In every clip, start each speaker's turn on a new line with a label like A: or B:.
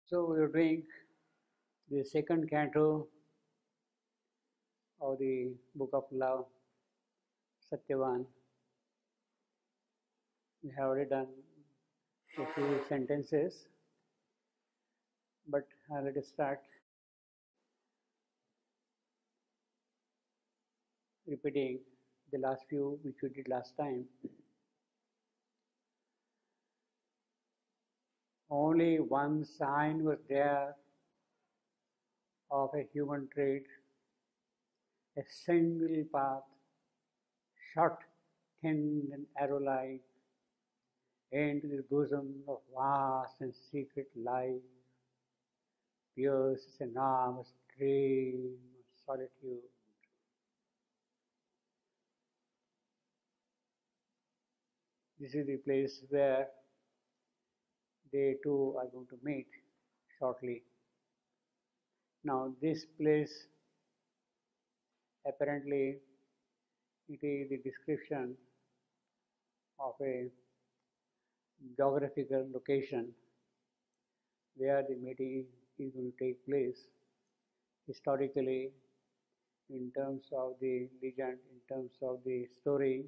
A: So we are doing the second canto of the Book of Love, Satyavan. We have already done a few sentences, but let us start repeating the last few which we did last time. Only one sign was there of a human trait, a single path, short, thin, and arrow-like, into the bosom of vast and secret life, pierces enormous dream of solitude. This is the place where they two are going to meet shortly. Now, this place apparently it is the description of a geographical location where the meeting is going to take place. Historically, in terms of the legend, in terms of the story,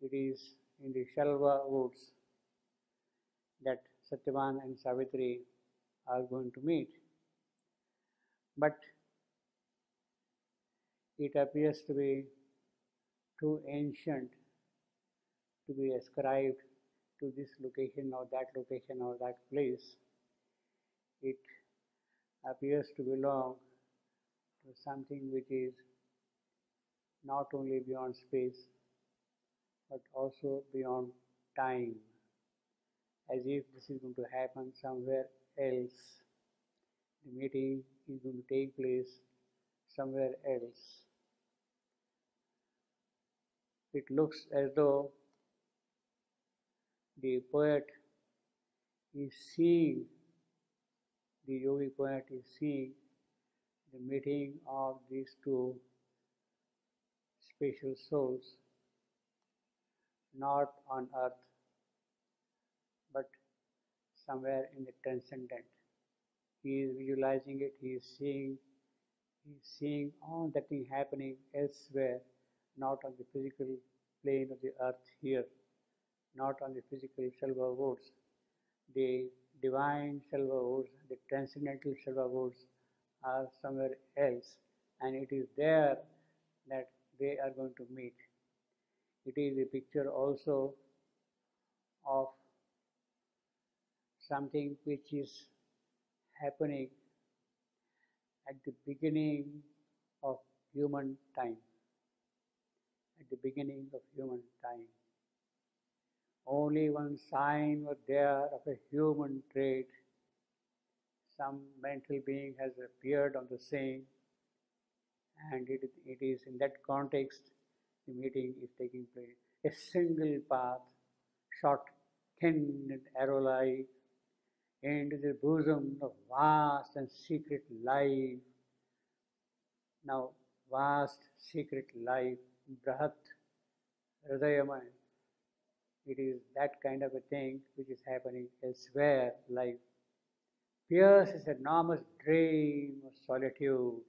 A: it is in the Shalva woods that Satyavan and Savitri are going to meet. But it appears to be too ancient to be ascribed to this location or that place. It appears to belong to something which is not only beyond space but also beyond time, as if this is going to happen somewhere else. The meeting is going to take place somewhere else. It looks as though the poet is seeing, the yogi poet is seeing the meeting of these two spatial souls, not on earth, but somewhere in the transcendent. He is visualizing it, he is seeing all that thing happening elsewhere, not on the physical plane of the earth here, not on the physical Shalva woods. The divine Shalva woods, the transcendental Shalva woods are somewhere else, and it is there that they are going to meet. It is a picture also of something which is happening at the beginning of human time. At the beginning of human time. Only one sign was there of a human trait. Some mental being has appeared on the scene, and it is in that context the meeting is taking place. A single path, short, thin, and arrow-like, into the bosom of vast and secret life. Now, vast secret life, Brahat, Hridayamay, it is that kind of a thing which is happening elsewhere, like pierces enormous dream of solitude.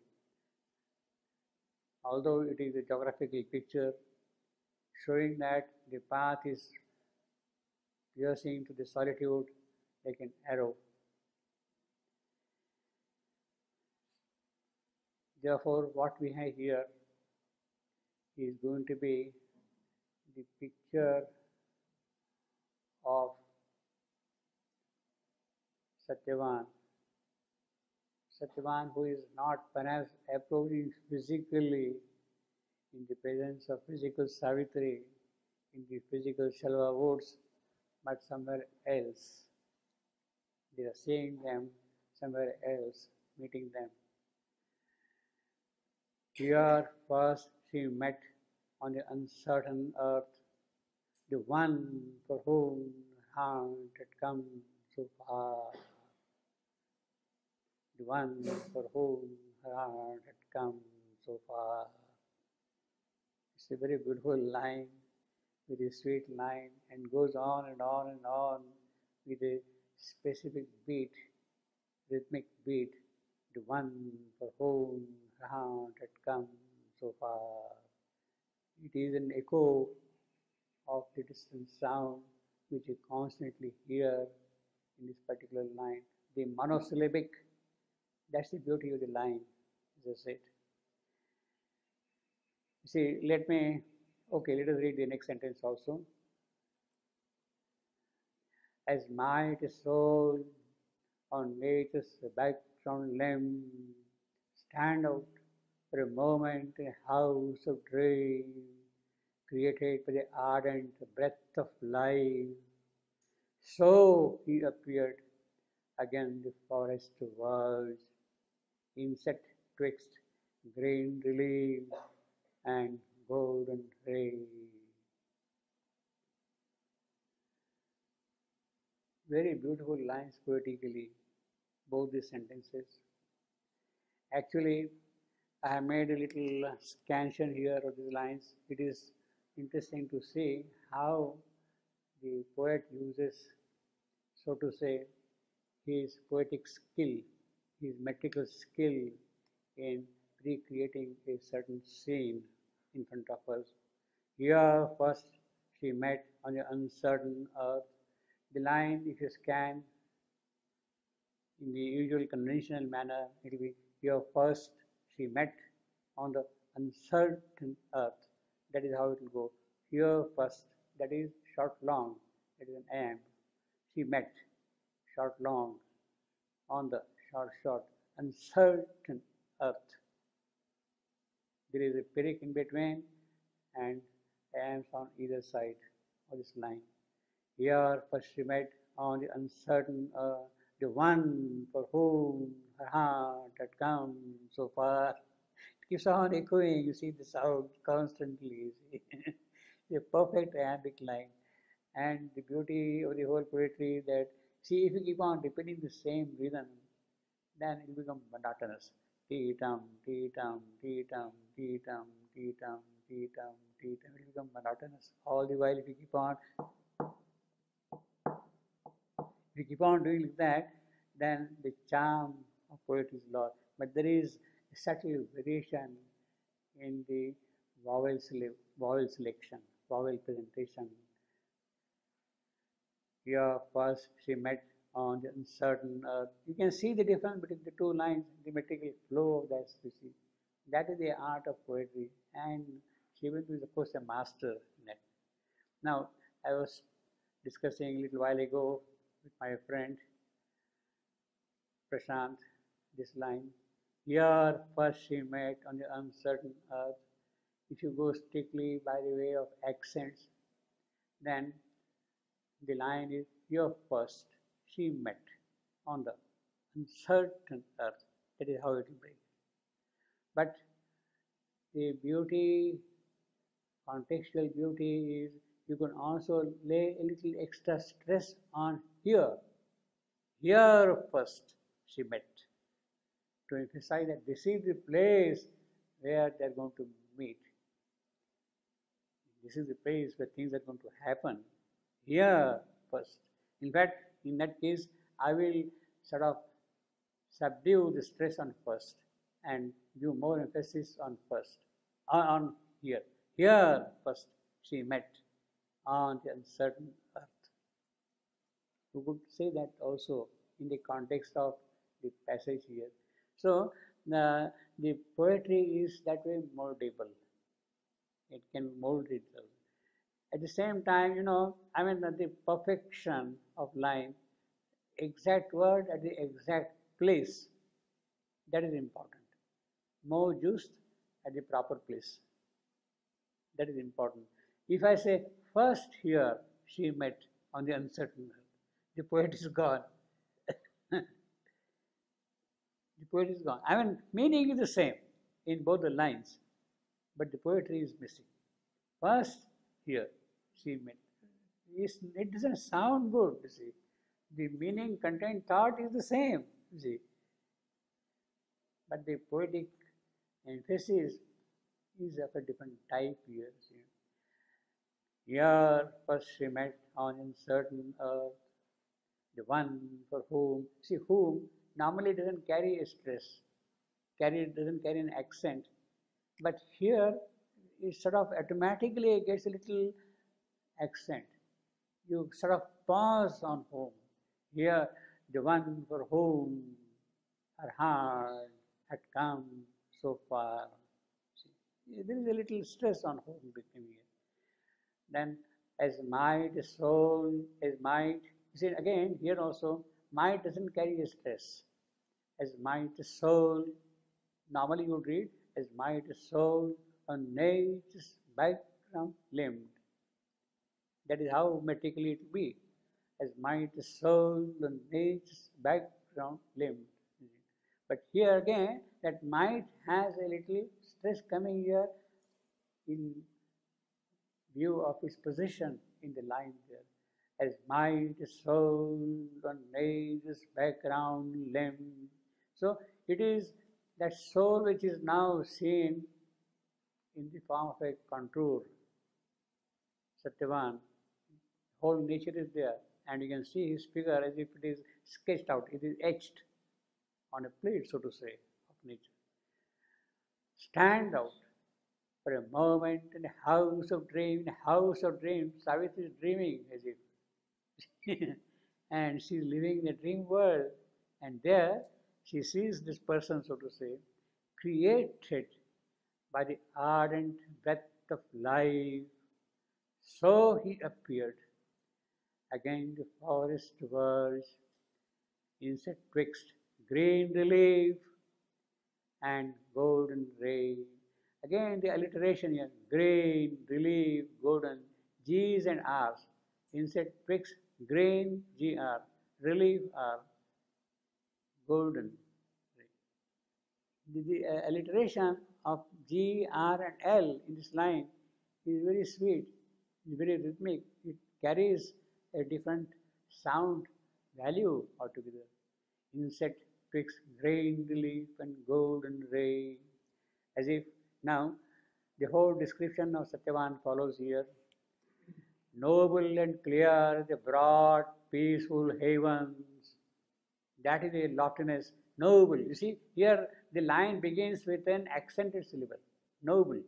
A: Although it is a geographical picture showing that the path is piercing to the solitude like an arrow. Therefore, what we have here is going to be the picture of Satyavan. Satyavan, who is not perhaps approaching physically in the presence of physical Savitri, in the physical Shalva woods, but somewhere else. They are seeing them somewhere else, meeting them. Here first she met on the uncertain earth, the one for whom her heart had come so far. The one for whom her heart had come so far. It's a very beautiful line, very sweet line, and goes on and on and on with a specific beat rhythmic beat, the one for whom her heart had come so far. It is an echo of the distant sound which you constantly hear in this particular line. The monosyllabic, that's the beauty of the line, as I said. See, let us read the next sentence also. As might soul on nature's background limb, stand out for a moment in a house of dream, created by the ardent breath of life. So he appeared again the forest worlds, inset twixt green relief and golden ray. Very beautiful lines poetically, both these sentences. Actually, I have made a little scansion here of these lines. It is interesting to see how the poet uses, so to say, his poetic skill, his metrical skill in recreating a certain scene in front of us. Here first she met on the uncertain earth. The line, if you scan in the usual conventional manner, it will be here first she met on the uncertain earth. That is how it will go. Here first, that is short long, that is an am. She met short long on the short uncertain earth. There is a period in between and ams on either side of this line. Here first she met on the uncertain earth, the one for whom her heart had come so far. It keeps on echoing, you see the sound constantly, you see. A perfect iambic line. And the beauty of the whole poetry that, see, if you keep on repeating the same rhythm, then it will become monotonous. T-tum, T-tum, T-tum, T-tum, T-tum, T-tum, T-tum. It will become monotonous. All the while, if you keep on doing like that, then the charm of poetry is lost. But there is a subtle variation in the vowel selection, vowel presentation. Here first she met on the uncertain earth. You can see the difference between the two lines, the metrical flow of that, you see. That is the art of poetry, and Shivantu is of course a master in it. Now, I was discussing a little while ago with my friend Prashant this line. Here first she met on the uncertain earth. If you go strictly by the way of accents, then the line is here first she met on the uncertain earth. That is how it will be. But the beauty, contextual beauty is you can also lay a little extra stress on here. Here first she met. To emphasize that this is the place where they are going to meet. This is the place where things are going to happen. Here first. In fact, in that case, I will sort of subdue the stress on first and give more emphasis on first, on here. Here first she met on the uncertain earth. You could say that also in the context of the passage here. So the poetry is that way moldable. It can mold itself. At the same time, the perfection of line, exact word at the exact place, that is important. More just at the proper place. That is important. If I say, first here she met on the uncertain earth, the poet is gone. The poet is gone. Meaning is the same in both the lines, but the poetry is missing. First here she met. It doesn't sound good, you see. The meaning, content, thought is the same, you see. But the poetic emphasis is of a different type here. See. Here first she met on uncertain earth, the one for whom, see whom normally doesn't carry a stress, doesn't carry an accent, but here it sort of automatically gets a little accent. You sort of pause on home. Here, the one for whom her heart had come so far. See, there is a little stress on home became here. Then, as might, soul, as might. You see, again, here also, might doesn't carry a stress. As might, soul. Normally you would read as might, soul, on nature's background limbed. That is how metrically it will be. As might, soul, on nature's background limbed. But here again, that might has a little stress coming here in view of its position in the line there. As might, soul, on nature's background limbed. So it is that soul which is now seen in the form of a contour, Satyavan, whole nature is there, and you can see his figure as if it is sketched out, it is etched on a plate, so to say, of nature. Stand out for a moment in a house of dreams, Savitri is dreaming as if, and she is living in a dream world, and there she sees this person, so to say, created by the ardent breath of life. So he appeared. Again the forest verge, inset twixt green relief and golden ray. Again the alliteration here, green, relief, golden, G's and R's. Inset twixt green, GR, relief R, golden. The alliteration of G, R and L in this line is very sweet, is very rhythmic. It carries a different sound value altogether. Inset twixt grain relief and golden ray. As if now the whole description of Satyavan follows here. Noble and clear, the broad, peaceful havens. That is the loftiness. Noble. You see, here the line begins with an accented syllable. Noble.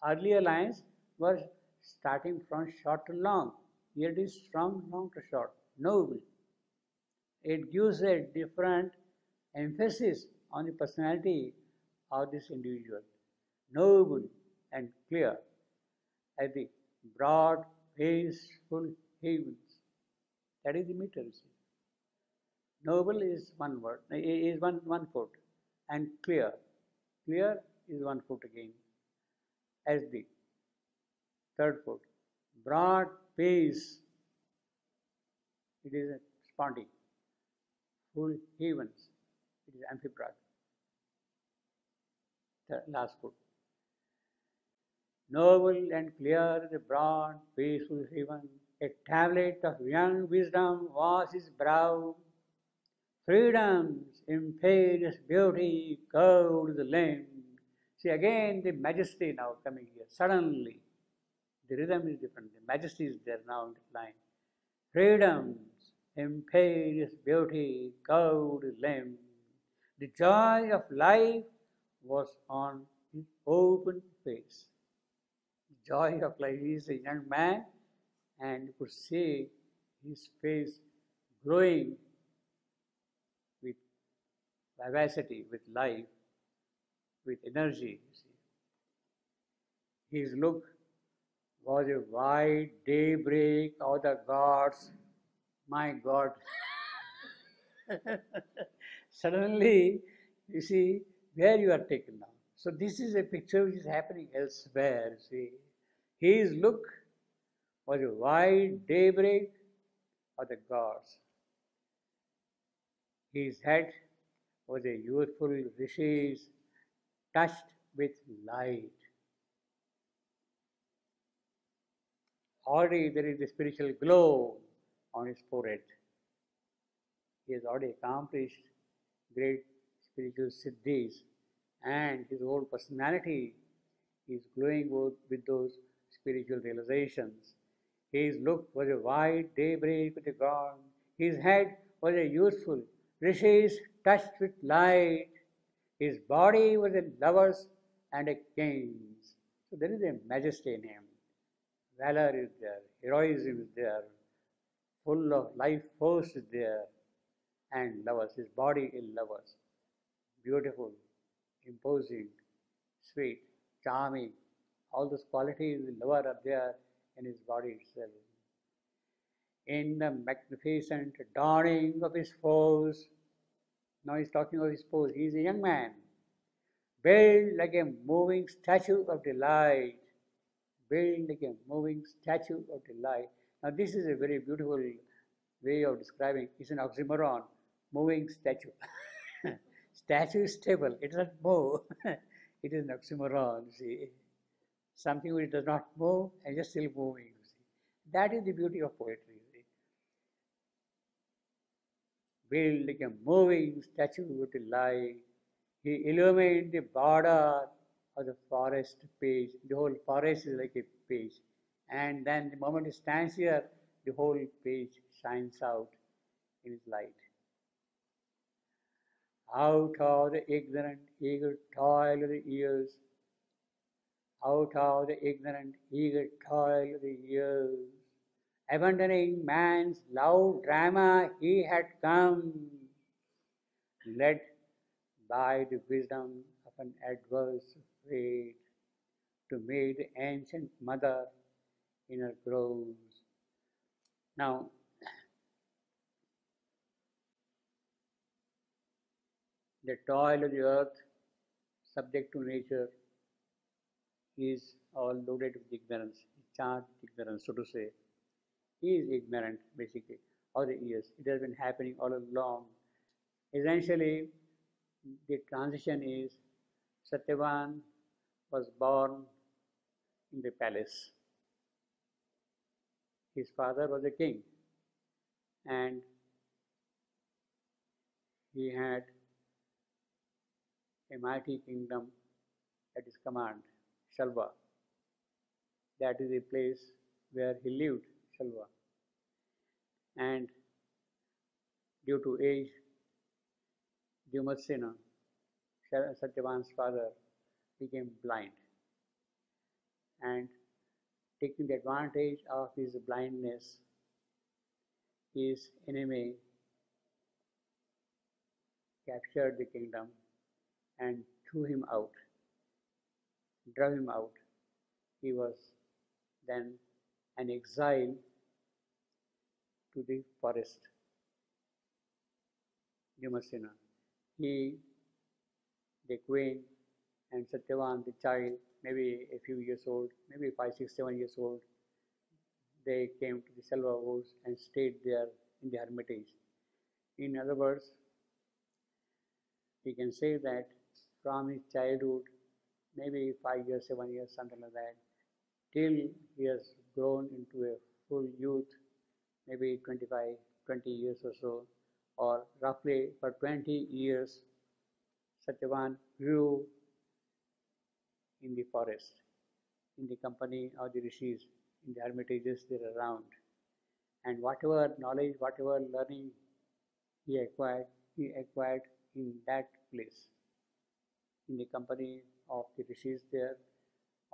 A: Earlier lines were starting from short to long. Here it is from long to short. Noble. It gives a different emphasis on the personality of this individual. Noble and clear. As the broad, peaceful havens. That is the meter. Noble is one word, is one foot, and clear. Clear is 1 foot again, as the third foot. Broad peace, it is a spondy. Full havens, it is amphiprod. The last foot. Noble and clear, the broad, peaceful haven, a tablet of young wisdom was his brow. Freedom's imperious beauty curved the limb. See again the majesty now coming here. Suddenly, the rhythm is different. The majesty is there now in the line. Freedom's imperious beauty curved the limb. The joy of life was on his open face. The joy of life. He is a young man, and you could see his face glowing with vivacity, with life, with energy. His look was a wide daybreak of the gods. My God. Suddenly, you see where you are taken now. So this is a picture which is happening elsewhere. See, his look was a wide daybreak of the gods. His head was a youthful rishi's touched with light. Already there is a spiritual glow on his forehead. He has already accomplished great spiritual siddhis, and his whole personality is glowing with those spiritual realizations. His look was a white daybreak with a god. His head was a youthful Rishis touched with light. His body was a lover's and a king's. So there is a majesty in him. Valor is there, heroism is there, full of life force is there, and lovers. His body is lovers. Beautiful, imposing, sweet, charming. All those qualities in the lover are there in his body itself. In the magnificent dawning of his foes, now he's talking of his foes, he is a young man, built like a moving statue of delight, built like a moving statue of delight. Now this is a very beautiful way of describing, it's an oxymoron, moving statue. Statue is stable, it doesn't move. It is an oxymoron, you see. Something which does not move and just still moving, you see. That is the beauty of poetry. Built like a moving statue of delight. He illuminated the border of the forest page. The whole forest is like a page. And then the moment he stands here, the whole page shines out in his light. Out of the ignorant, eager toil of the years, out of the ignorant, eager toil of the years, abandoning man's loud drama, he had come, led by the wisdom of an adverse fate, to meet the ancient mother in her groves. Now, the toil of the earth, subject to nature, is all loaded with ignorance, charged with ignorance, so to say. He is ignorant, basically, all the years. It has been happening all along. Essentially, the transition is Satyavan was born in the palace. His father was a king, and he had a mighty kingdom at his command, Shalva. That is the place where he lived, Shalva. And due to age, Dyumatsena, Satyavan's father, became blind. And taking the advantage of his blindness, his enemy captured the kingdom and threw him out, drove him out. He was then an exile to the forest, Dyumatsena. He, the queen, and Satyavan, the child, maybe a few years old, maybe 5, 6, 7 years old, they came to the Selva woods and stayed there in the hermitage. In other words, we can say that from his childhood, maybe 5 years, 7 years, something like that, till he has grown into a full youth, maybe 25, 20 years or so, or roughly for 20 years, Satyavan grew in the forest, in the company of the rishis, in the hermitages that are around. And whatever knowledge, whatever learning he acquired in that place, in the company of the rishis there,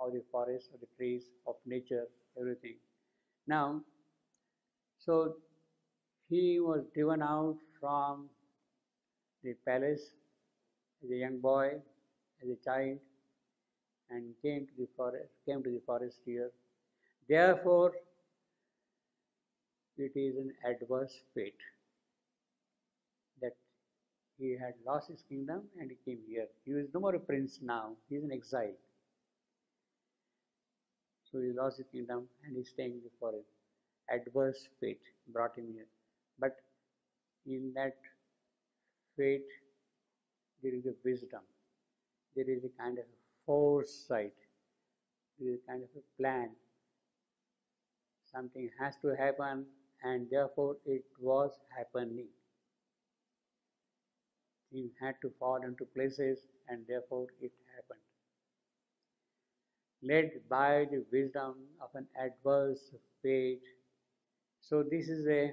A: of the forest, of the trees, of nature, everything. Now, so he was driven out from the palace as a young boy, as a child, and came to the forest here. Therefore, it is an adverse fate that he had lost his kingdom and he came here. He is no more a prince now, he is an exile. So he lost his kingdom and he is staying in the forest. Adverse fate brought him here. But in that fate, there is a wisdom, there is a kind of foresight, there is a kind of a plan. Something has to happen, and therefore it was happening. Things had to fall into places, and therefore it happened. Led by the wisdom of an adverse fate. So this is a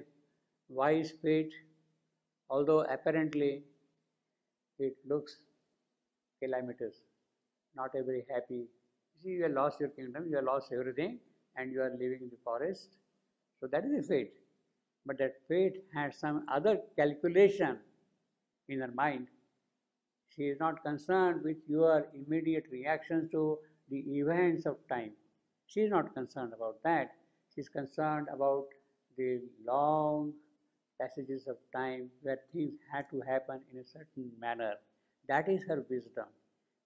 A: wise fate although apparently it looks calamitous, not a very happy. You see, you have lost your kingdom, you have lost everything, and you are living in the forest. So that is a fate. But that fate has some other calculation in her mind. She is not concerned with your immediate reactions to the events of time. She is not concerned about that. She is concerned about the long passages of time where things had to happen in a certain manner. That is her wisdom.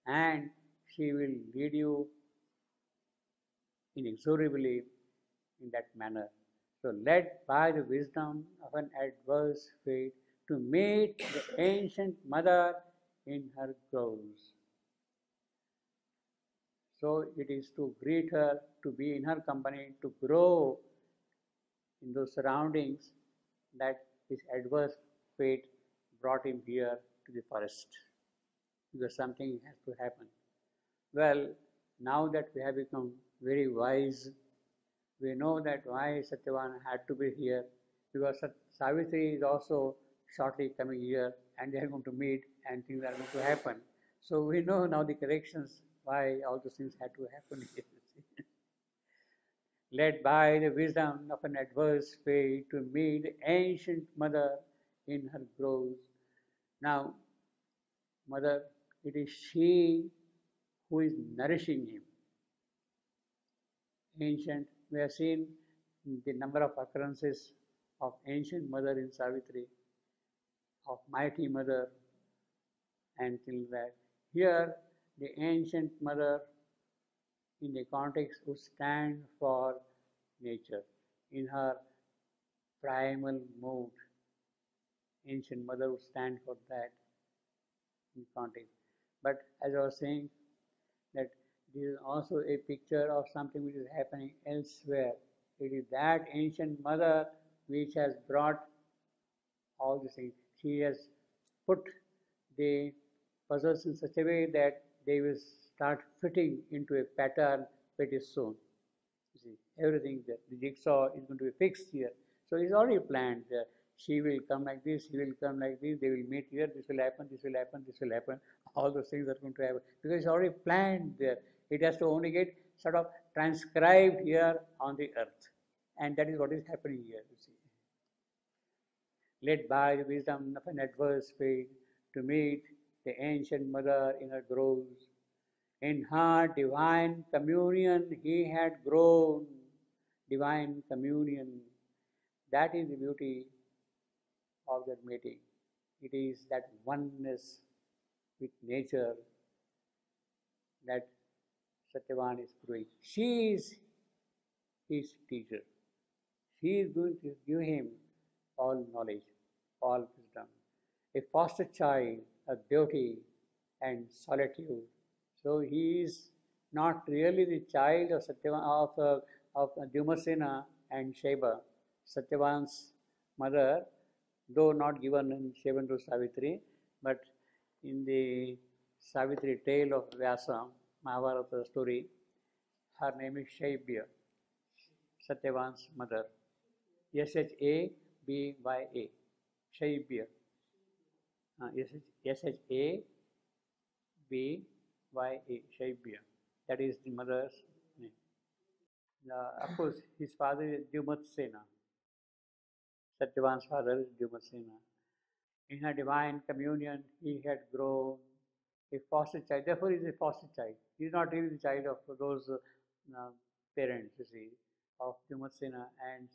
A: And she will lead you inexorably in that manner. So, led by the wisdom of an adverse fate to meet the ancient mother in her groves. So, it is to greet her, to be in her company, to grow in those surroundings that this adverse fate brought him here to the forest. Because something has to happen. Well, now that we have become very wise, we know that why Satyavan had to be here, because Savitri is also shortly coming here and they are going to meet and things are going to happen. So we know now the corrections why all those things had to happen here. Led by the wisdom of an adverse fate to meet the ancient mother in her groves. Now, mother, it is she who is nourishing him. Ancient, we have seen the number of occurrences of ancient mother in Savitri, of mighty mother, and things like that. Here, the ancient mother in the context would stand for nature in her primal mood. Ancient mother would stand for that in context. But as I was saying, that this is also a picture of something which is happening elsewhere. It is that ancient mother which has brought all these things. She has put the puzzles in such a way that they will start fitting into a pattern pretty soon. You see, everything there. The jigsaw is going to be fixed here. So it's already planned there. She will come like this, he will come like this, they will meet here, this will happen, this will happen, this will happen. All those things are going to happen. Because it's already planned there. It has to only get sort of transcribed here on the earth. And that is what is happening here, you see. Led by the wisdom of an adverse fate to meet the ancient mother in her groves. In her divine communion he had grown. Divine communion. That is the beauty of that meeting. It is that oneness with nature that Satyavan is growing. She is his teacher. She is going to give him all knowledge, all wisdom. A foster child of beauty and solitude. So he is not really the child of Satyavan, of Dyumasena and Sheba. Satyavan's mother, though not given in Sheban to Savitri, but in the Savitri tale of Vyasa, Mahabharata story, her name is Shaibya, Satyavan's mother. Shabya. Shaibya. Shabya. That is the mother's name. Of course, his father is Dyumatsena. Satyavan's father is Dyumatsena. In her divine communion, he had grown a foster child. Therefore, he is a foster child. He is not really the child of those parents, you see, of Dyumatsena and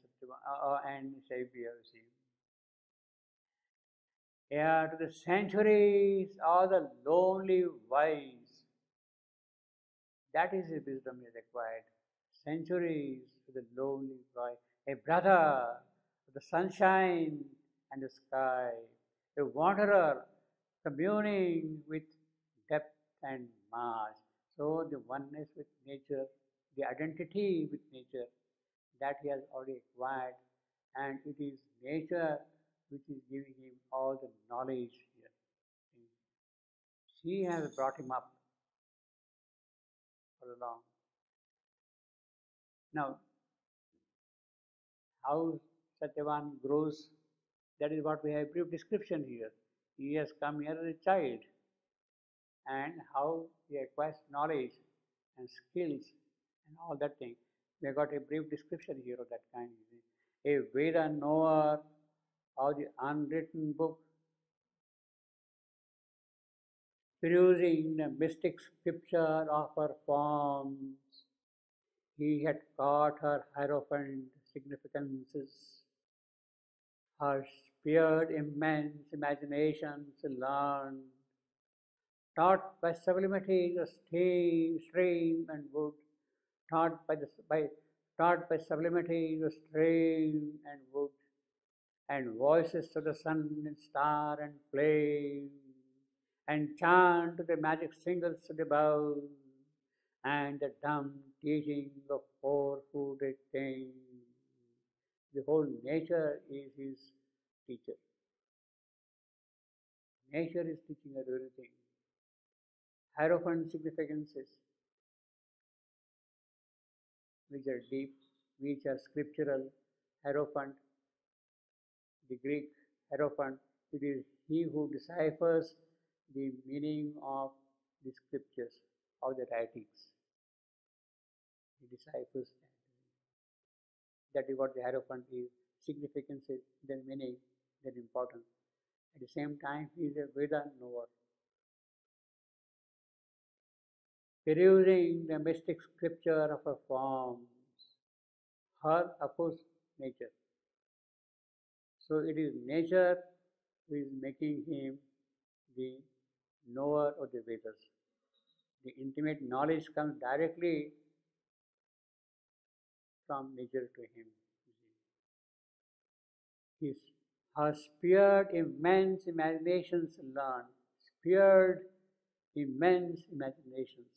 A: and Shaibya, you see. Yeah, to the centuries or the lonely wise. That is the wisdom he has acquired. Centuries to the lonely boy, a brother to the sunshine and the sky, a wanderer communing with depth and mass. So the oneness with nature, the identity with nature, that he has already acquired, and it is nature which is giving him all the knowledge here. She has brought him up for long. Now, how Satyavan grows That is what we have brief description here. He has come here as a child, and how he acquires knowledge and skills and all that thing. We have got a brief description here of that kind. A Veda knower of the unwritten book, perusing the mystic scripture of her forms, he had caught her hierophant significances, her speared immense imaginations learned, taught by sublimating of stream and wood, taught by sublimating of stream and wood, and voices to the sun and star and flame, and chant to the magic singles to the bow, and the dumb teaching of four-footed things. The whole nature is his teacher. Nature is teaching her everything. Hierophant significances, which are deep, which are scriptural. Hierophant, the Greek hierophant, it is he who deciphers the meaning of the scriptures, of the writings. He deciphers that. That is what the hierophant is. Significances, their meaning, their importance. At the same time, he is a Veda knower, perusing the mystic scripture of her forms, her opposed nature. So it is nature who is making him the knower of the Vedas. The intimate knowledge comes directly from nature to him. His her speared immense imaginations learn. Speared immense imaginations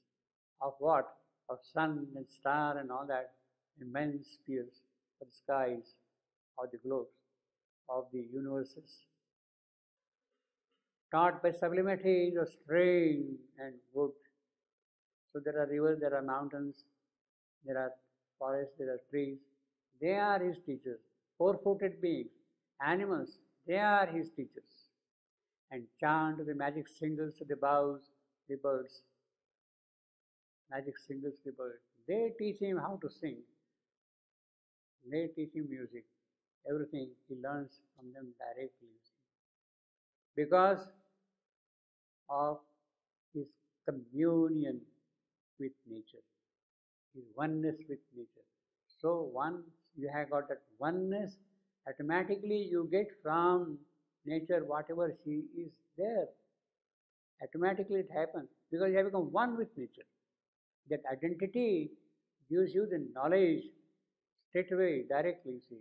A: of what? Of sun and star and all that, immense spheres of the skies, of the globes, of the universes. Taught by sublimating of stream and wood. So there are rivers, there are mountains, there are forests, there are trees. They are his teachers. Four-footed beings, animals, they are his teachers. And chant the magic singles to the boughs, the birds. Magic singles to the birds. They teach him how to sing. They teach him music. Everything he learns from them directly. Because of his communion with nature, his oneness with nature. So once you have got that oneness, automatically you get from nature whatever she is there. Automatically it happens because you have become one with nature. That identity gives you the knowledge straight away, directly, see.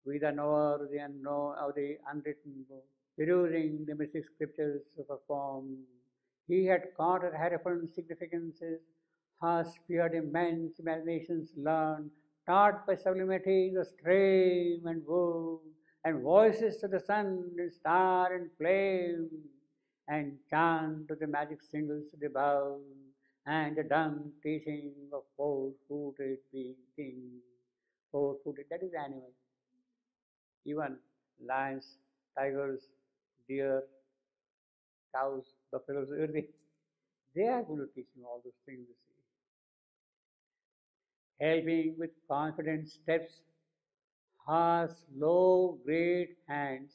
A: With the knower of the unknown, of the unwritten book, perusing the mystic scriptures of a form, he had caught her hierophant significances, her speared immense imaginations learned, taught by sublimating the stream and wood, and voices to the sun and star and flame, and chant to the magic singles to the bow, and the dumb teaching of four-footed beings. Four-footed, that is animal. Even lions, tigers, deer, cows, buffaloes, everything. They are going to teach him all those things, you see. Helping with confident steps, her slow, great hands.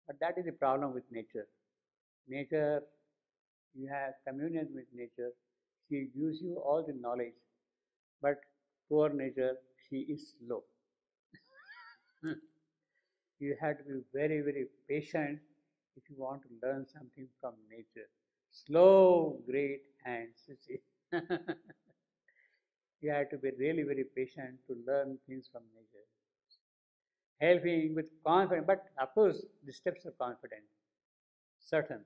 A: But that is the problem with nature. Nature, you have communion with nature. She gives you all the knowledge. But poor nature, she is slow. You have to be very, very patient if you want to learn something from nature. Slow, great hands, you see. You have to be really very patient to learn things from nature. Helping with confidence, but of course, the steps are confident, certain.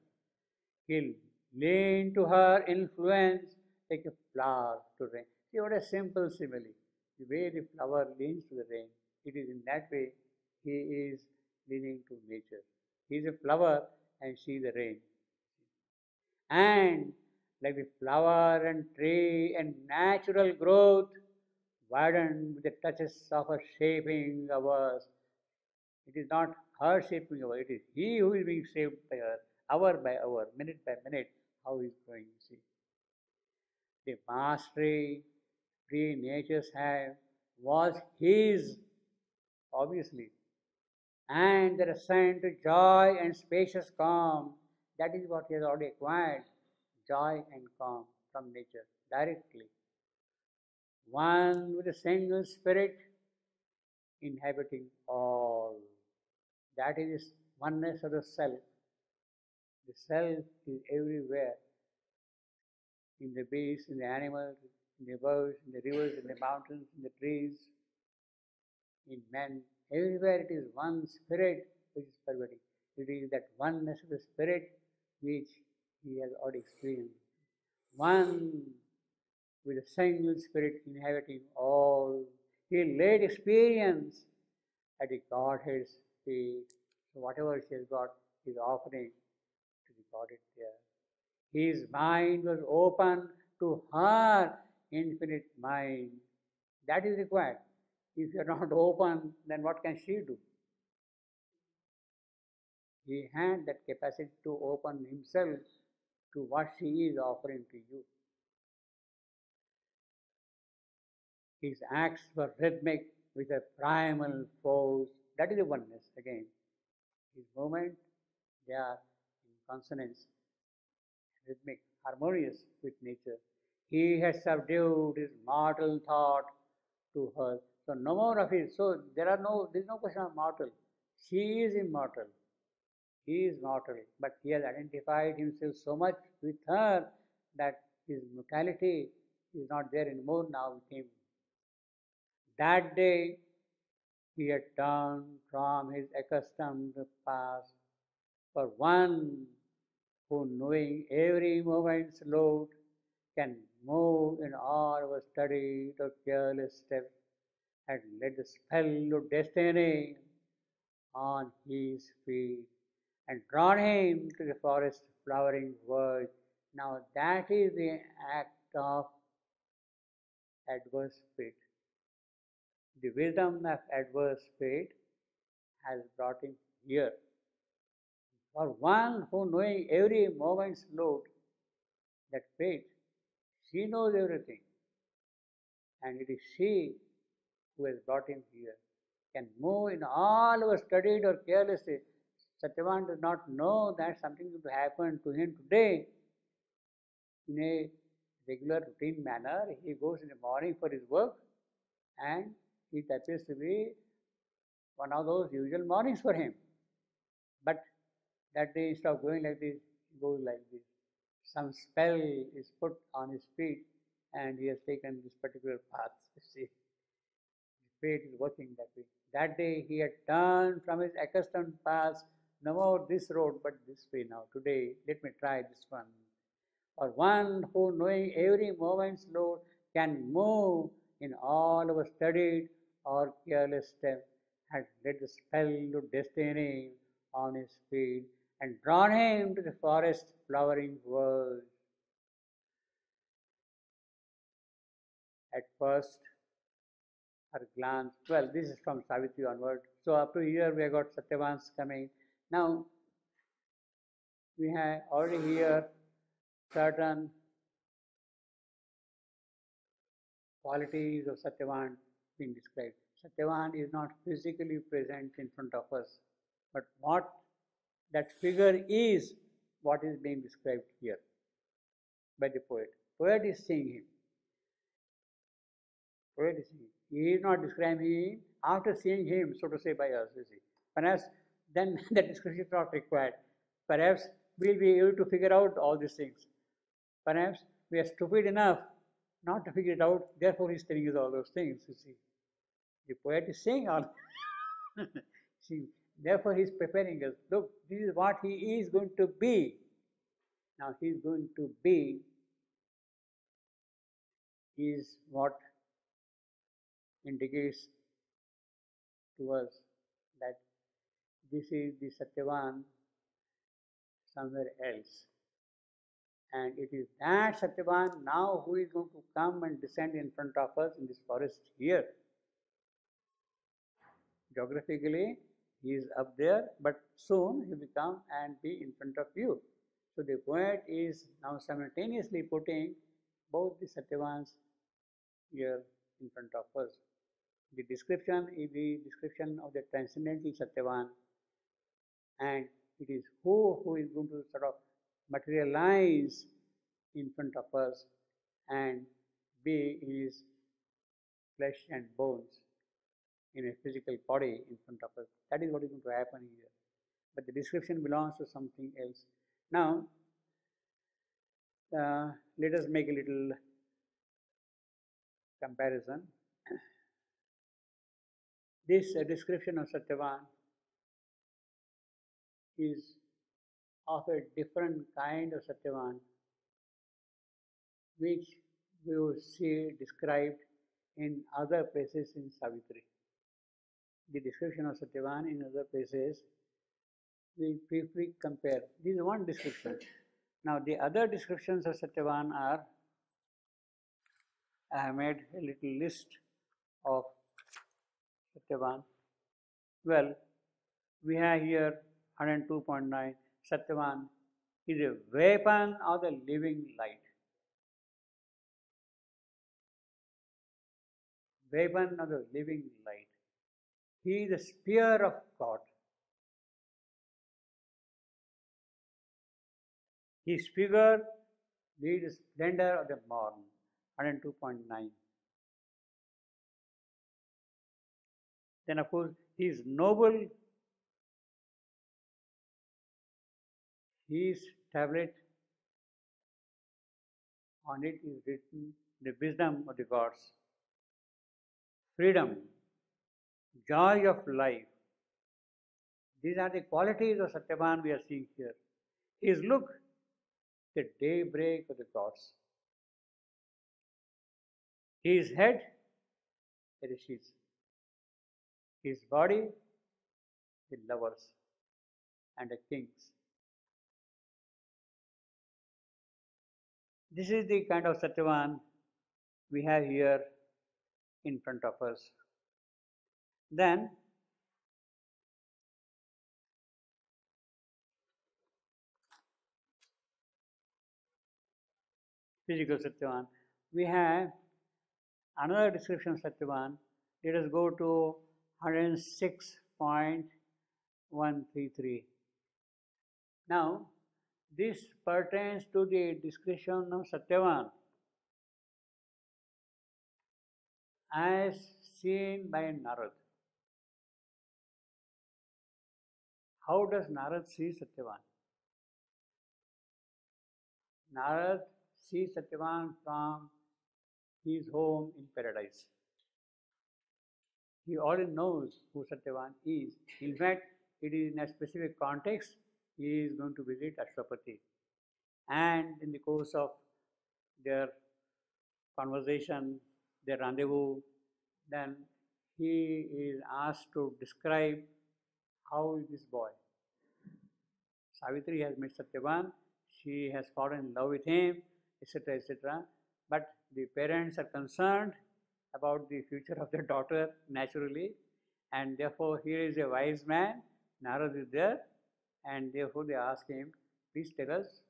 A: He'll lean to her influence like a flower to rain. See what a simple simile. The way the flower leans to the rain, it is in that way he is leaning to nature. He is a flower and she is the rain. And like the flower and tree and natural growth, widened with the touches of her shaping hours, It is not her shaping over, it is he who is being shaped by her, hour by hour, minute by minute, how he is going, you see. The mastery three natures have was his, obviously, and the ascent to joy and spacious calm, that is what he has already acquired, joy and calm from nature, directly. One with a single spirit inhabiting all. That is oneness of the self. The self is everywhere, in the beasts, in the animals, in the birds, in the rivers, in the mountains, in the trees, in men. Everywhere it is one spirit which is pervading. It is that oneness of the spirit which he has already experienced. One with a single spirit inhabiting all. He laid experience at the Godhead's feet. So whatever she has got, he is offering to the Godhead there. His mind was open to her infinite mind. That is required. If you are not open, then what can she do? He had that capacity to open himself to what she is offering to you. His acts were rhythmic with a primal force. That is the oneness again. His movements, they are in consonance, rhythmic, harmonious with nature. He has subdued his mortal thought to her. So no more of it. So there is no question of mortal. She is immortal. He is mortal. But he has identified himself so much with her that his mortality is not there anymore now with him. That day he had turned from his accustomed path for one who, knowing every moment's load, can move in all our studied or careless steps, and let the spell of destiny on his feet and drawn him to the forest flowering world. Now that is the act of adverse fate. The wisdom of adverse fate has brought him here. For one who, knowing every moment's load, that fate, she knows everything, and it is she who has brought him here, can move in all our studied or carelessly. Satyavan does not know that something is going to happen to him today in a regular routine manner. He goes in the morning for his work, and it appears to be one of those usual mornings for him. But that day, instead of going like this, he goes like this. Some spell is put on his feet, and he has taken this particular path. You see, the fate is working that way. That day, he had turned from his accustomed path. No more this road, but this way now. Today, let me try this one. Or one who, knowing every moment's load, can move in all our studied or careless steps, had let the spell of destiny on his feet and drawn him to the forest flowering world. At first, her glance, well, this is from Savitri onward. So up to here we have got Satyavans coming. Now, we have already here certain qualities of Satyavan being described. Satyavan is not physically present in front of us, but what that figure is, what is being described here by the poet. Poet is seeing him. Poet is seeing him. He is not describing him after seeing him, so to say, by us, you see. Perhaps then the description is not required. Perhaps we'll be able to figure out all these things. Perhaps we are stupid enough not to figure it out, therefore he's telling us all those things, you see. The poet is saying all. See, therefore he's preparing us. Look, this is what he is going to be. Now he's going to be is what indicates to us that this is the Satyavan somewhere else. And it is that Satyavan now who is going to come and descend in front of us in this forest here. Geographically, He is up there, but soon he will come and be in front of you. So the poet is now simultaneously putting both the Satyavans here in front of us. The description is the description of the transcendental Satyavan, and it is who is going to sort of materialize in front of us and be his flesh and bones in a physical body in front of us. That is what is going to happen here. But the description belongs to something else. Now, let us make a little comparison. This description of Satyavan is of a different kind of Satyavan, which we will see described in other places in Savitri. The description of Satyavan in other places, we briefly compare. This is one description. Now, the other descriptions of Satyavan are, I have made a little list of Satyavan. Well, we have here 102.9. Satyavan is a weapon of the living light. Weapon of the living light. He is the spear of God. His figure leads the splendor of the morn. 102.9. Then, of course, he is noble. His tablet, on it is written the wisdom of the gods, freedom, joy of life. These are the qualities of Satyavan we are seeing here. His look, the daybreak of the gods. His head, the rishis. His body, the lovers and the kings. This is the kind of Satyavan we have here in front of us. Then, physical Satyavan. We have another description of Satyavan. Let us go to 106.133. Now, this pertains to the description of Satyavan as seen by Narad. How does Narad see Satyavan? Narad sees Satyavan from his home in paradise. He already knows who Satyavan is. In fact, it is in a specific context. He is going to visit Ashwapati. And in the course of their conversation, their rendezvous, then he is asked to describe how is this boy. Savitri has met Satyavan, she has fallen in love with him, etc., etc. But the parents are concerned about the future of their daughter naturally, and therefore here is a wise man, Narad is there, and therefore they ask him, please tell us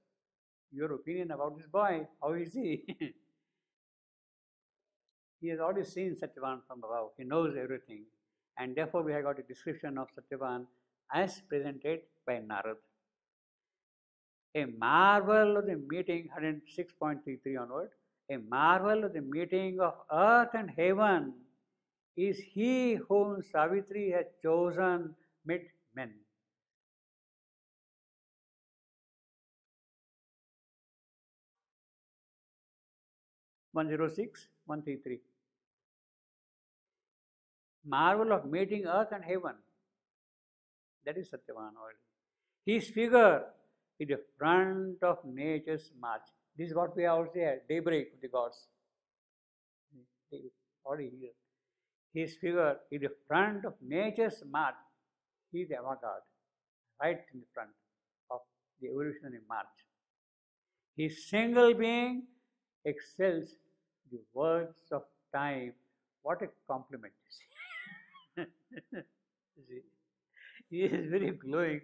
A: your opinion about this boy, how is he? He has already seen Satyavan from above, he knows everything, and therefore we have got a description of Satyavan as presented by Narad. A marvel of the meeting, 106.33 onward, a marvel of the meeting of earth and heaven is he whom Savitri has chosen mid men. (106.133). Marvel of meeting earth and heaven. That is Satyavan already. His figure is the front of nature's march. This is what we also say, daybreak of the gods. Already here. His figure is the front of nature's march. He is the avant-garde, right in the front of the evolutionary march. His single being excels the words of time. What a compliment! You see, He is very glowing.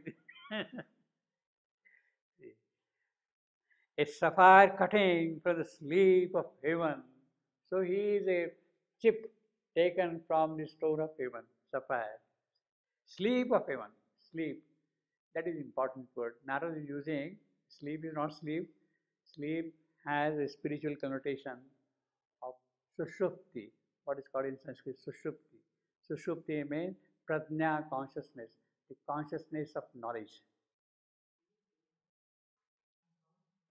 A: A sapphire cutting from the sleep of heaven. So he is a chip taken from the stone of heaven, sapphire. Sleep of heaven, sleep. That is important word. Narada is using sleep is not sleep. Sleep has a spiritual connotation of sushupti, what is called in Sanskrit sushupti. Sushupti means prajna consciousness, the consciousness of knowledge.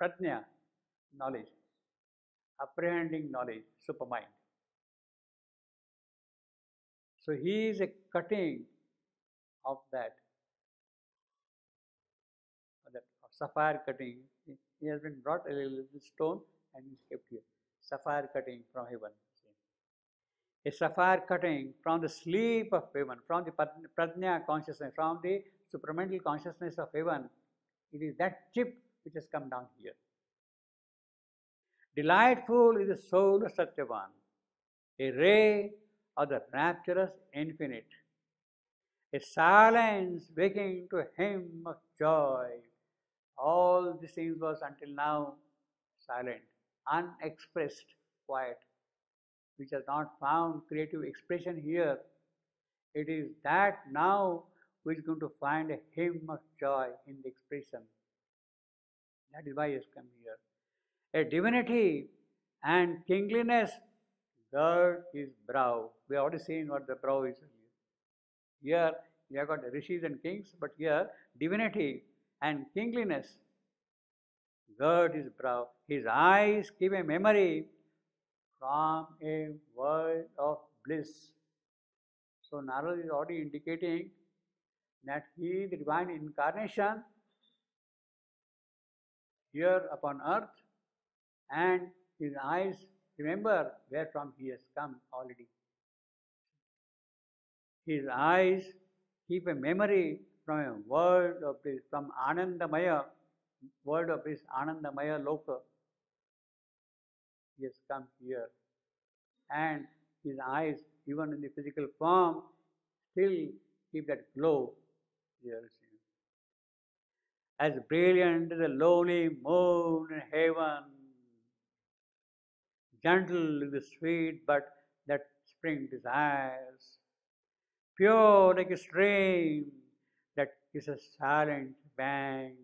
A: Prajna, knowledge, apprehending knowledge, supermind. So he is a cutting of that, of sapphire cutting. He has been brought a little stone and is kept here. Sapphire cutting from heaven. A sapphire cutting from the sleep of heaven, from the prajna consciousness, from the supramental consciousness of heaven. It is that chip which has come down here. Delightful is the soul of Satyavan, a ray of the rapturous infinite, a silence waking to a hymn of joy. All these things was until now silent, unexpressed, quiet, which has not found creative expression here. It is that now which is going to find a hymn of joy in the expression. That is why he has come here. A divinity and kingliness gird his brow. We have already seen what the brow is. Here you have got rishis and kings, but here divinity and kingliness gird his brow. His eyes keep a memory from a world of bliss. So Narada is already indicating that he, the divine incarnation, here upon earth, and his eyes remember where from he has come already. His eyes keep a memory from a world of bliss, from Anandamaya, world of bliss, Anandamaya Loka. He has come here. And his eyes, even in the physical form, still keep that glow here. As brilliant as a lowly moon in heaven, gentle is the sweet bud that spring desires, pure like a stream that is a silent bang.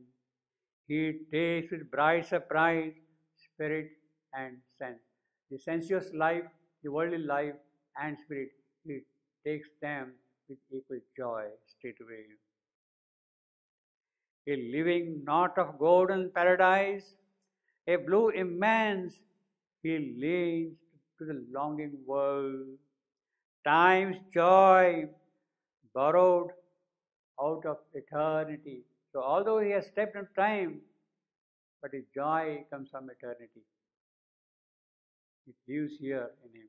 A: He takes with bright surprise spirit and sense. The sensuous life, the worldly life and spirit, he takes them with equal joy straightway. A living knot of golden paradise, a blue immense, he leans to the longing world. Time's joy borrowed out of eternity. So although he has stepped in time, but his joy comes from eternity. It lives here in him.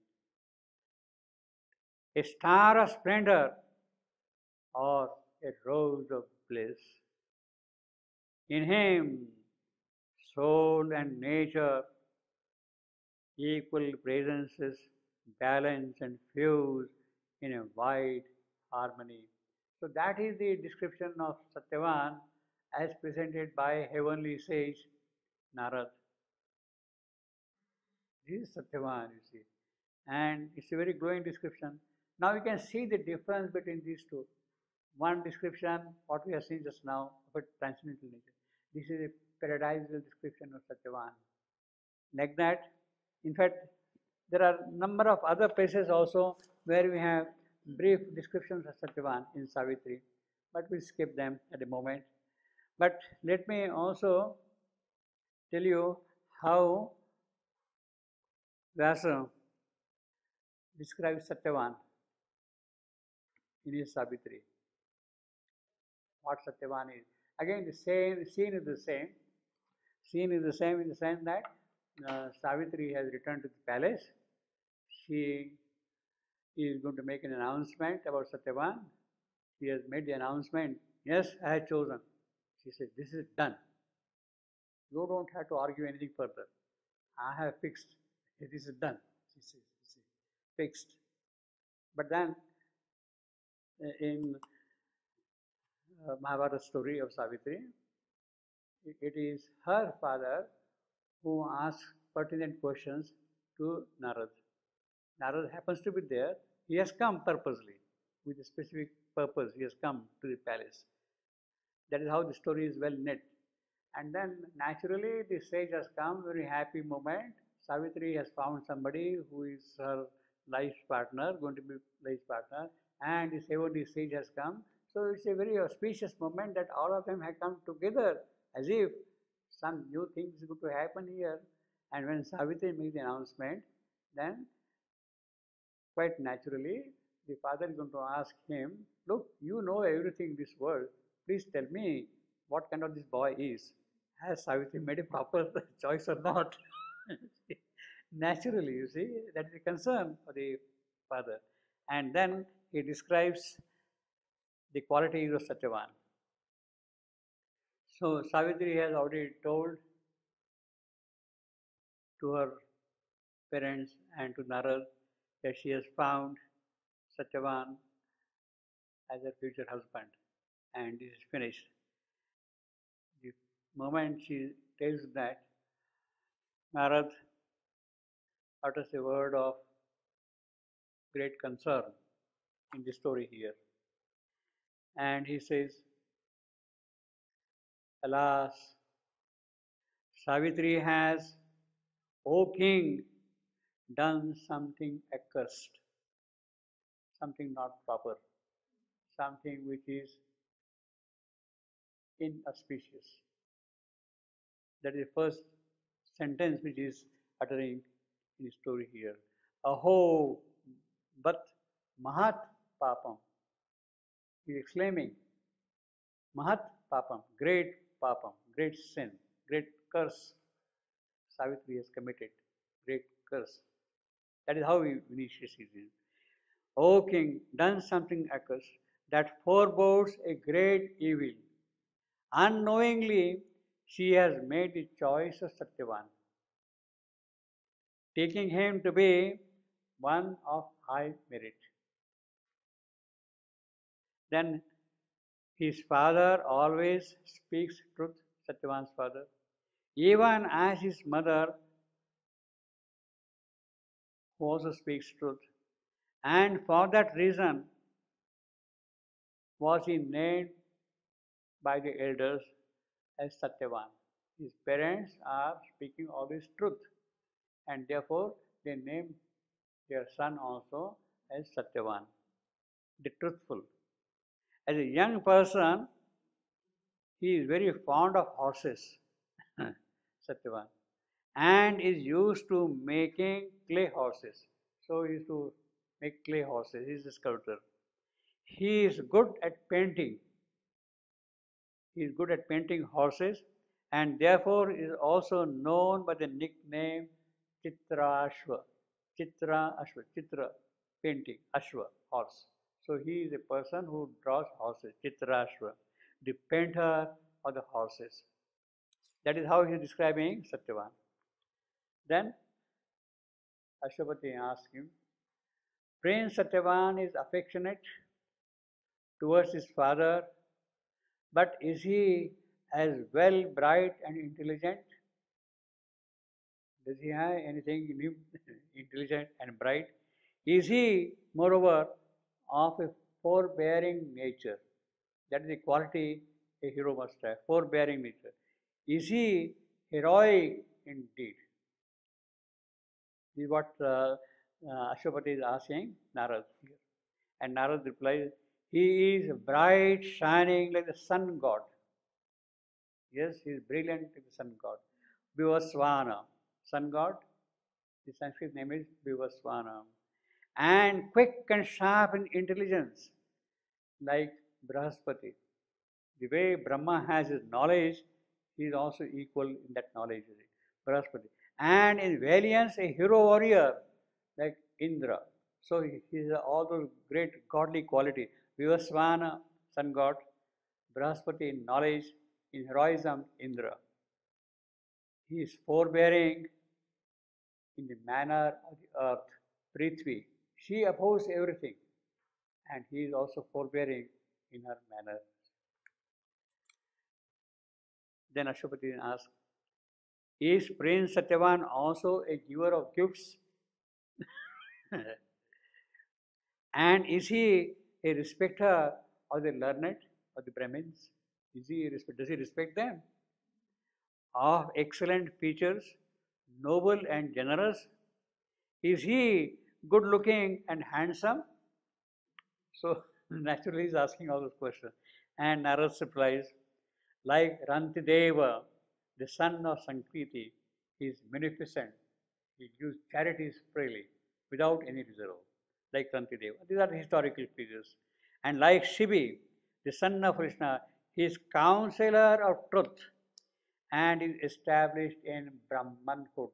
A: A star of splendor or a rose of bliss. In him, soul and nature, equal presences, balance and fuse in a wide harmony. So that is the description of Satyavan as presented by heavenly sage Narad. This is Satyavan, you see. And it's a very glowing description. Now you can see the difference between these two. One description, what we have seen just now, of a transcendental nature. This is a paradisal description of Satyavan. Like that, in fact, there are a number of other places also where we have brief descriptions of Satyavan in Savitri, but we'll skip them at the moment. But let me also tell you how Vyasa describes Satyavan in his Savitri. What Satyavan is. Again, the same scene is the same. Scene is the same in the sense that Savitri has returned to the palace. She is going to make an announcement about Satyavan. She has made the announcement. Yes, I have chosen. She said, this is done. You don't have to argue anything further. I have fixed. This is done. She says, fixed. But then in Mahabharata story of Savitri. It is her father who asks pertinent questions to Narad. Narad happens to be there. He has come purposely, with a specific purpose. He has come to the palace. That is how the story is well knit. And then naturally the sage has come, very happy moment. Savitri has found somebody who is her life partner, going to be life partner, and the Sevodi sage has come. So it's a very auspicious moment that all of them have come together as if some new thing is going to happen here. And when Savitri makes the announcement, then quite naturally the father is going to ask him, look, you know everything in this world. Please tell me what kind of this boy is. Has Savitri made a proper choice or not? Naturally, you see, that is a concern for the father. And then he describes the qualities of such a one. So Savitri has already told to her parents and to Narad that she has found such a one as her future husband, and this is finished. The moment she tells that, Narad utters a word of great concern in the story here. And he says, alas, Savitri has, O king, done something accursed, something not proper, something which is inauspicious. That is the first sentence which is uttering in the story here. Aho, but mahat papam. He is exclaiming, mahat papam, great sin, great curse Savitri has committed, great curse. That is how he initiates it. O king, done something accursed that forebodes a great evil. Unknowingly, she has made the choice of Satyavan, taking him to be one of high merit. Then his father always speaks truth, Satyavan's father, even as his mother who also speaks truth. And for that reason was he named by the elders as Satyavan. His parents are speaking always truth, and therefore they name their son also as Satyavan, the truthful. As a young person, he is very fond of horses, Satyavan, and is used to making clay horses. So he used to make clay horses. He is a sculptor. He is good at painting. He is good at painting horses, and therefore is also known by the nickname Chitrashva. Chitra, painting, Ashva, horse. So he is a person who draws horses, Chitrashva, the painter of the horses. That is how he is describing Satyavan. Then Ashwapati asks him, Prince Satyavan is affectionate towards his father, but is he as well bright and intelligent? Does he have anything in him, intelligent and bright? Is he, moreover, of a forbearing nature? That is the quality a hero must have, forbearing nature. Is he heroic indeed? This is what Ashwapati is asking Narad here. And Narad replies, he is bright, shining like the sun god. Yes, he is brilliant like the sun god. Vivasvana, sun god, the Sanskrit name is Vivasvana. And quick and sharp in intelligence, like Brahaspati. The way Brahma has his knowledge, he is also equal in that knowledge, Brahaspati. And in valiance, a hero warrior, like Indra. So he has all those great godly qualities. Vivasvana, sun god, Brahaspati in knowledge, in heroism, Indra. He is forbearing in the manner of the earth, Prithvi. She opposes everything, and he is also forbearing in her manner. Then Ashwapati asked, is Prince Satyavan also a giver of gifts? And is he a respecter of the learned, of the Brahmins? Does he respect them? Of excellent features, noble and generous? Is he good looking and handsome? So naturally he's asking all those questions. And Narad replies, like Rantideva, the son of Sankriti, he is munificent. He gives charities freely, without any reserve, like Rantideva. These are the historical figures. And like Shivi, the son of Krishna, he is counselor of truth and is established in Brahmanhood.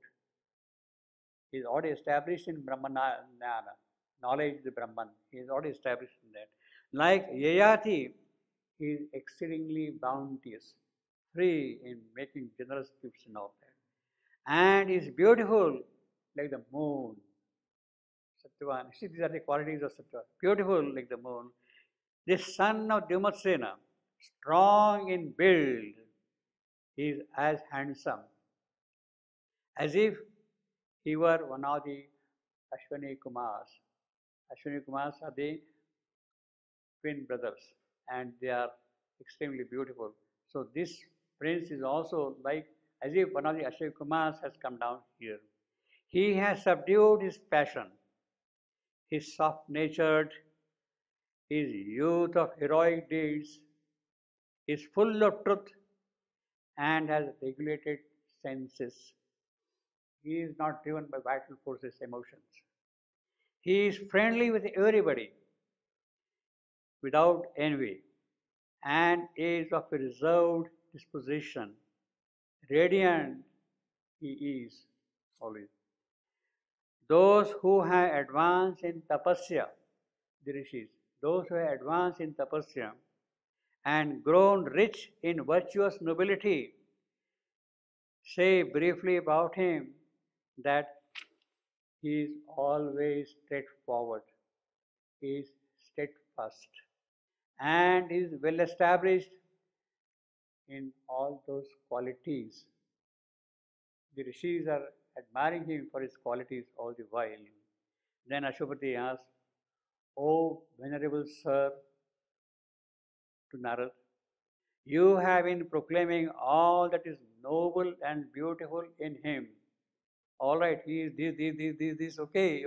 A: He is already established in Brahmanana, knowledge of the Brahman. He is already established in that. Like Yayati, he is exceedingly bounteous, free in making generous gifts and all that. And is beautiful like the moon. Satyavan. See, these are the qualities of Satyavan. Beautiful like the moon. The son of Dhumatsena, strong in build, is as handsome as if he were one of the Ashwani Kumars. Ashwani Kumars are the twin brothers and they are extremely beautiful. So this prince is also like as if one of the Ashwani Kumars has come down here. He has subdued his passion, his soft-natured, his youth of heroic deeds, is full of truth and has regulated senses. He is not driven by vital forces, emotions. He is friendly with everybody without envy and is of a reserved disposition. Radiant he is always. Those who have advanced in tapasya, the rishis, those who have advanced in tapasya and grown rich in virtuous nobility, say briefly about him that he is always straightforward, he is steadfast, and is well established in all those qualities. The rishis are admiring him for his qualities all the while. Then Ashwapati asked, O venerable sir, to Narad, you have been proclaiming all that is noble and beautiful in him. All right, he is this, okay.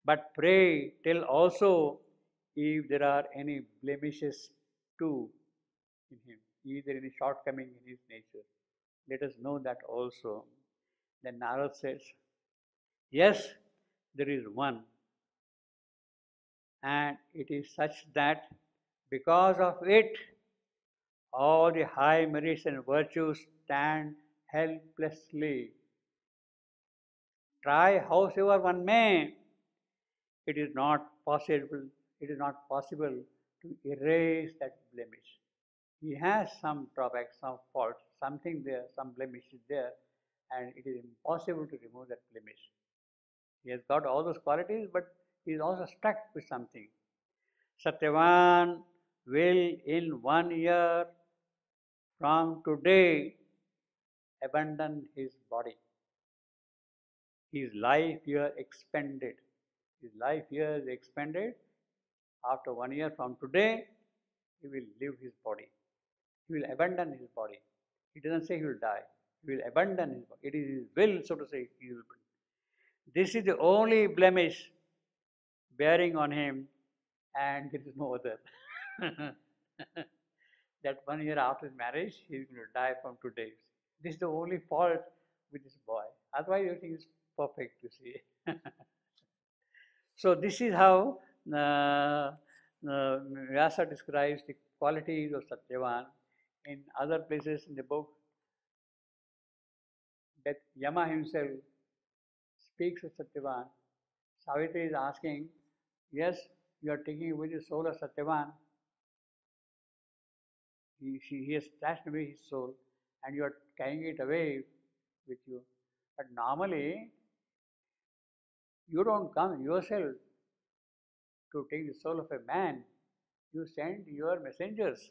A: But pray tell also if there are any blemishes too in him. Is there any shortcoming in his nature? Let us know that also. Then Narad says, yes, there is one. And it is such that because of it, all the high merits and virtues stand helplessly. Try howsoever one may, it is not possible to erase that blemish. He has some drawbacks, some faults, something there, some blemish is there, and it is impossible to remove that blemish. He has got all those qualities, but he is also stuck with something. Satyavan will in 1 year from today abandon his body. His life here expended. His life here is expended. After 1 year from today, he will leave his body. He will abandon his body. He doesn't say he will die. He will abandon his body. It is his will, so to say, he will. This is the only blemish bearing on him, and there is no other. That 1 year after his marriage, he is going to die from today. This is the only fault with this boy. Otherwise, everything is perfect, you see. So this is how Vyasa describes the qualities of Satyavan. In other places in the book, that Yama himself speaks of Satyavan. Savitri is asking, yes, you are taking away the soul of Satyavan. He has snatched away his soul and you are carrying it away with you. But normally, you don't come yourself to take the soul of a man. You send your messengers,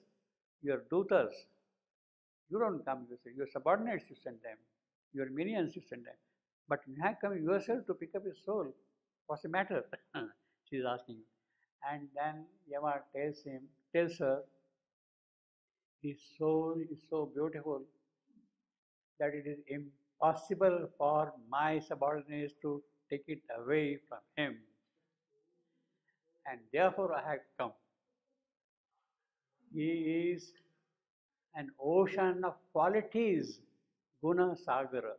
A: your dutas. You don't come yourself. Your subordinates you send them. Your minions you send them. But you have come yourself to pick up his soul. What's the matter? She is asking. And then Yama tells her, his soul is so beautiful that it is impossible for my subordinates to take it away from him. And therefore I have come. He is an ocean of qualities, Guna Sagara.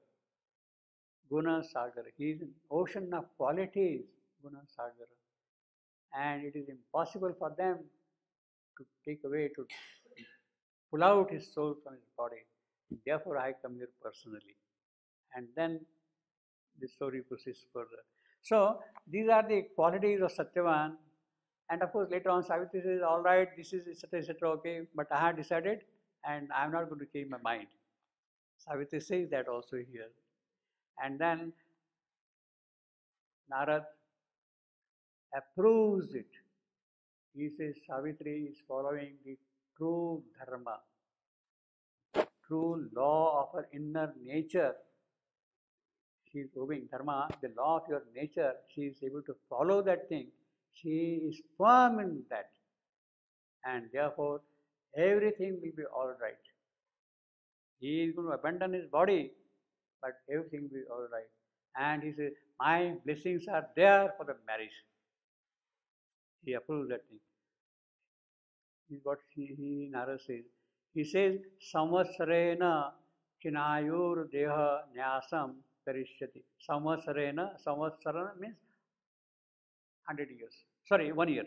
A: Guna Sagara. He is an ocean of qualities, Guna Sagara. And it is impossible for them to take away, to pull out his soul from his body. Therefore, I come here personally. And then the story proceeds further. So, these are the qualities of Satyavan. And of course, later on, Savitri says, all right, this is etc., okay, but I have decided and I am not going to change my mind. Savitri says that also here. And then Narad approves it. He says Savitri is following the true dharma, true law of her inner nature. She is obeying dharma, the law of your nature. She is able to follow that thing. She is firm in that. And therefore, everything will be all right. He is going to abandon his body, but everything will be all right. And he says, my blessings are there for the marriage. He approves that thing. This is what Narada says. He says, Samvatsarena Chinayur Deha Nyasam Karishyati. Samvatsarena means 100 years. Sorry, 1 year.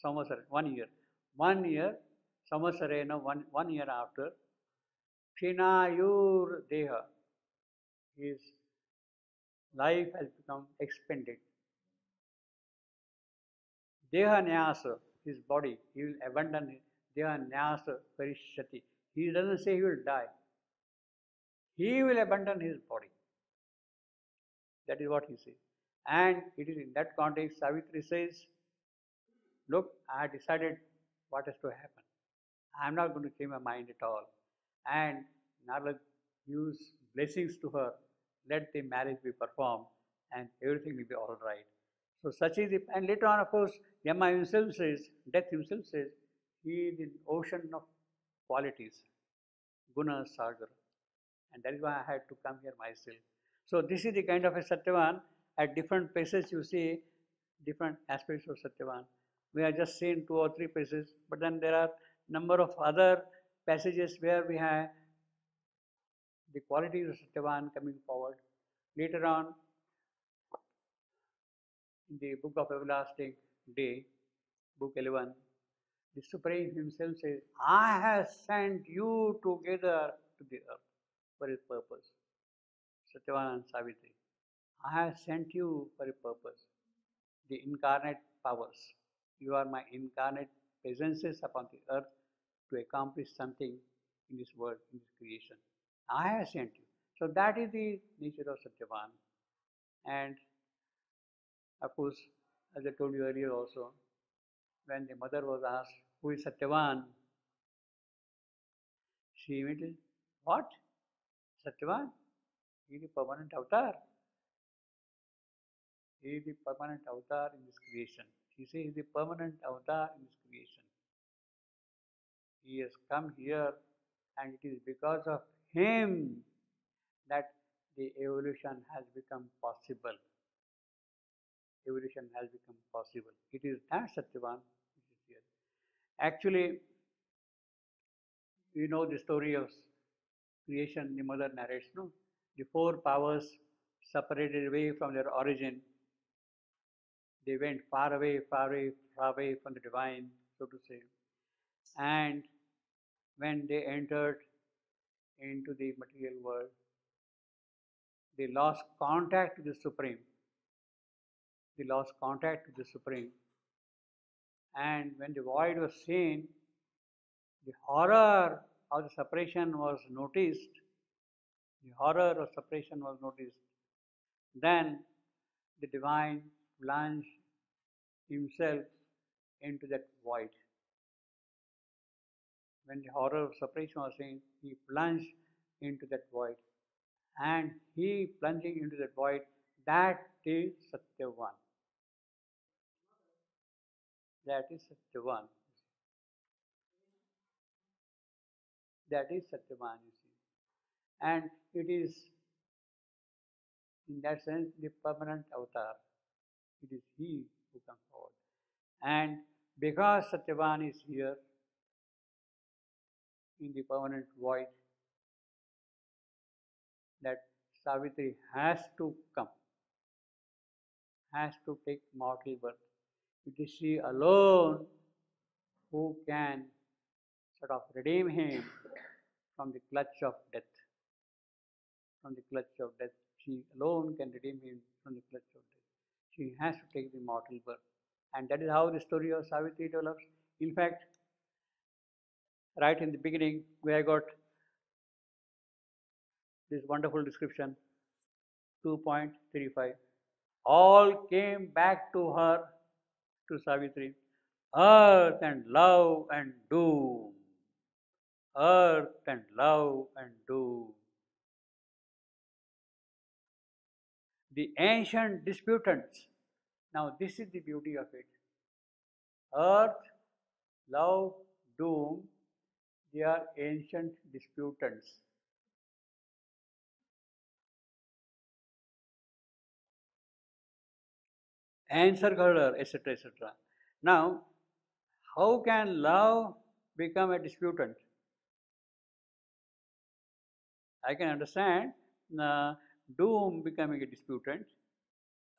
A: Samvatsarena, 1 year. 1 year, Samvatsarena, one year after, Chinayur Deha. His life has become expended. Deha Nyasa, his body, he will abandon it. Deha Nyasa Karishyati. He doesn't say he will die. He will abandon his body. That is what he says. And it is in that context, Savitri says, look, I have decided what is to happen. I am not going to change my mind at all. And Narad gives blessings to her. Let the marriage be performed and everything will be all right. So such is it. And later on, of course, Yama himself says, Death himself says, he is in ocean of qualities, Guna Sagar. And that is why I had to come here myself. So this is the kind of a Satyavan. At different places you see different aspects of Satyavan. We have just seen 2 or 3 places, but then there are number of other passages where we have the qualities of Satyavan coming forward. Later on, in the book of Everlasting Day, book 11, the Supreme himself says, I have sent you together to the earth for a purpose. Satyavan and Savitri. I have sent you for a purpose. The incarnate powers. You are my incarnate presences upon the earth to accomplish something in this world, in this creation. I have sent you. So that is the nature of Satyavan. And of course, as I told you earlier also, when the mother was asked, who is Satyavan? She immediately, what? Satyavan? He is the permanent avatar. He is the permanent avatar in this creation. She says he is the permanent avatar in this creation. He has come here and it is because of him that the evolution has become possible. Evolution has become possible. It is that Satyavan which is here. Actually, you know the story of creation, the mother narrates, no? The 4 powers separated away from their origin. They went far away, far away, far away from the divine, so to say. And when they entered into the material world, they lost contact with the Supreme. They lost contact with the Supreme. And when the void was seen, the horror of the separation was noticed. The horror of separation was noticed. Then the divine plunged himself into that void. when the horror of separation was seen, he plunged into that void. And he plunging into that void, that is Satyavan. That is Satyavan. That is Satyavan, you see. And it is, in that sense, the permanent avatar. It is he who comes forward. And because Satyavan is here in the permanent void, that Savitri has to come, has to take mortal birth. It is she alone who can sort of redeem him from the clutch of death. From the clutch of death. She alone can redeem him from the clutch of death. She has to take the mortal birth. And that is how the story of Savitri develops. In fact, right in the beginning, we have got this wonderful description, 2.35. All came back to her, to Savitri, earth and love and doom. Earth and love and doom. The ancient disputants. Now, this is the beauty of it. Earth, love, doom, they are ancient disputants. Answer color, etc., etc. Now, how can love become a disputant? I can understand doom becoming a disputant,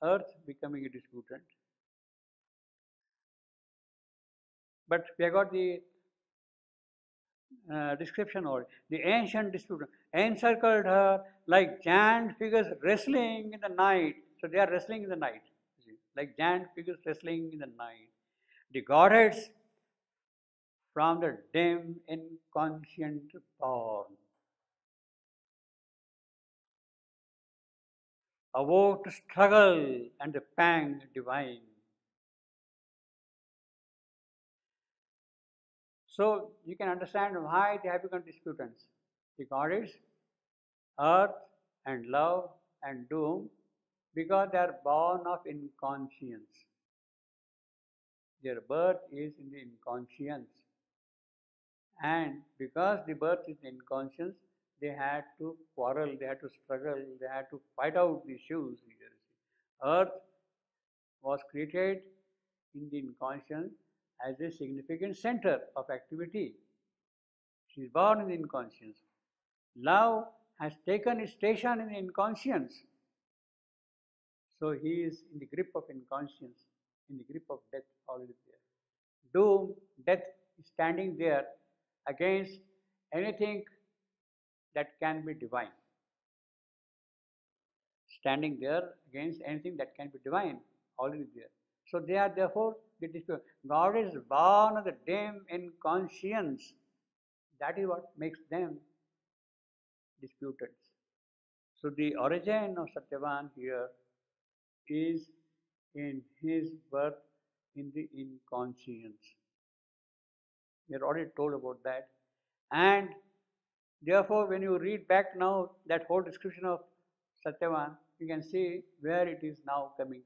A: earth becoming a disputant. But we have got the description of it. The ancient disputant encircled her like giant figures wrestling in the night. So they are wrestling in the night, like giant figures wrestling in the night. The goddess from the dim inconscient born awoke to struggle and the pang divine. So you can understand why they have become disputants. The goddess, earth and love and doom, because they are born of inconscience. Their birth is in the inconscience. And because the birth is inconscience, they had to quarrel, they had to struggle, they had to fight out the issues. Earth was created in the inconscience as a significant center of activity. She is born in the inconscience. Love has taken its station in the inconscience. So he is in the grip of inconscience, in the grip of death already there. Doom, death is standing there against anything that can be divine. Standing there against anything that can be divine, already there. So they are therefore the dispute. God is born of the dim inconscience. That is what makes them disputants. So the origin of Satyavan here is in his birth in the inconscience. We are already told about that. And therefore, when you read back now that whole description of Satyavan, you can see where it is now coming.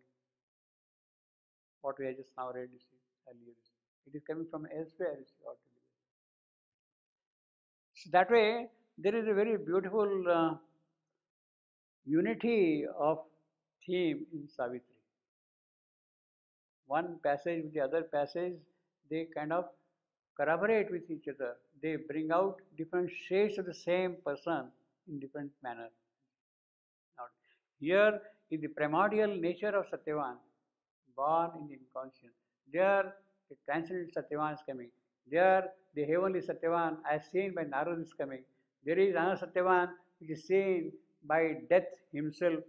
A: What we have just now read earlier. It is coming from elsewhere. So that way, there is a very beautiful unity of theme in Savitri. One passage with the other passage, they kind of corroborate with each other. They bring out different shades of the same person in different manner. Now, here is the primordial nature of Satyavan, born in the inconscience. There, the transcendent Satyavan is coming. There, the heavenly Satyavan, as seen by Narada, is coming. There is another Satyavan which is seen by Death himself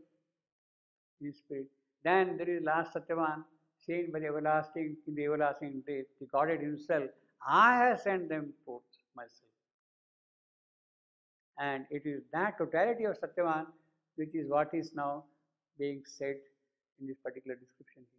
A: in spirit. Then there is last Satyavan seen by the everlasting in the everlasting day, the Godhead himself. I have sent them forth myself. And it is that totality of Satyavan which is what is now being said in this particular description here.